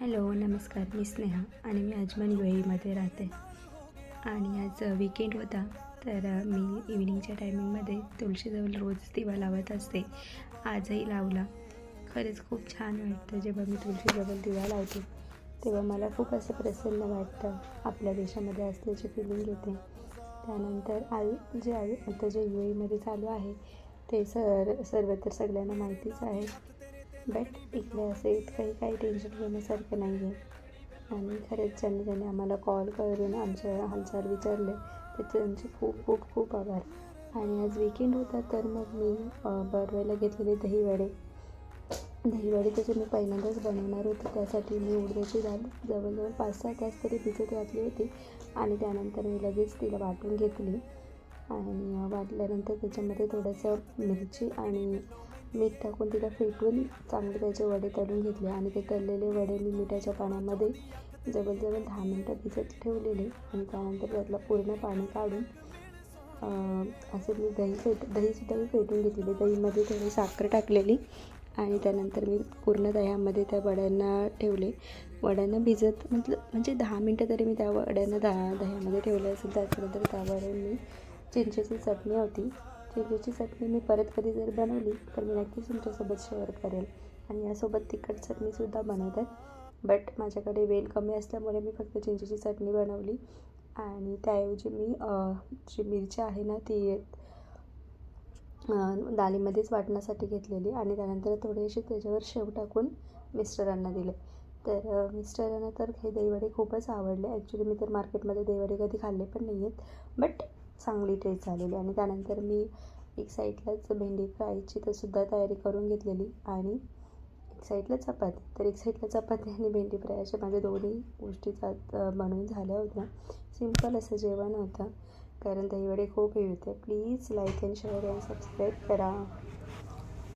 Hello नमस्कार, मी स्नेहा आणि मी अजमेर UAEमध्ये राहते. आणि आज वीकेंड होता, तर मी इव्हिनिंगच्या टायमिंगमध्ये तुळशीजवळ रोज दिवा लावत असते. आजही लावला. खरंच खूप छान वाटतं जेव्हा मी तुळशीजवळ दिवा लावते, तेव्हा मला खूप असं प्रसन्न वाटतं. आपल्या देशामध्ये असल्याची फिलिंग येते. त्यानंतर आता जे UAEमध्ये चालू आहे ते सर्व तर सगळ्यांना माहितीच आहे. बट इकडे असं इतकंही काही टेन्शन घेण्यासारखं नाही आहे. आणि खरंच ज्यांनी आम्हाला कॉल करून आमच्या हालचाल विचारले तर त्यांचे खूप खूप खूप आभार. आणि आज वीकेंड होता, तर मग मी बनवायला घेतलेले दहीवडे त्याचे मी पहिल्यांदाच बनवणार होते. त्यासाठी मी उडदाची डाळ जवळजवळ 5-6 तास तरी भिजत घातली होती. आणि त्यानंतर मी लगेच तिला वाटून घेतली. आणि वाटल्यानंतर त्याच्यामध्ये थोडंसं मिरची आणि मीठ टाकून तिला फेटून चांगले त्याचे वडे तळून घेतले. आणि ते तळलेले वडे मी मिठाच्या पाण्यामध्ये जवळजवळ 10 मिनटं भिजत ठेवलेले. आणि त्यानंतर त्यातलं पूर्ण पाणी काढून असं मी दहीसुद्धा मी फेटून घेतलेली. दहीमध्ये थोडी साखर टाकलेली. आणि त्यानंतर मी पूर्ण दह्यामध्ये त्या वड्यांना ठेवले. वड्यांना भिजत म्हणजे 10 मिनटं तरी मी त्या वड्यांना दह्यामध्ये ठेवले असेल. त्याच्यानंतर त्यावर मी चिंचेची चटणी होती. चिंचेची चटणी मी परत कधी जर बनवली तर मी नक्कीच तुमच्यासोबत शेअर करेल. आणि यासोबत तिखट चटणीसुद्धा बनवतात. बट माझ्याकडे वेळ कमी असल्यामुळे मी फक्त चिंचेची चटणी बनवली. आणि त्याऐवजी मी जी मिरची आहे ना ती डाळीमध्येच वाटण्यासाठी घेतलेली. आणि त्यानंतर थोडेसे त्याच्यावर शेव टाकून मिस्टरांना दिले. तर मिस्टरांना तर हे दहीवडे खूपच आवडले. ॲक्च्युली मी तर मार्केटमध्ये दहीवडे कधी खाल्ले पण नाही आहेत. बट चांगली टेस्ट झालेली. आणि त्यानंतर मी एक साईडलाच भेंडी फ्रायची तर सुद्धा तयारी करून घेतलेली. आणि एक साईडला चपाती. तर एक साईडला चपाती आणि भेंडी फ्राय अशा माझ्या दोन्ही गोष्टी बनवून झाल्या होत्या. सिम्पल असं जेवण होतं. कारण दहीवडे खूप हे होते. Please like and share and subscribe करा.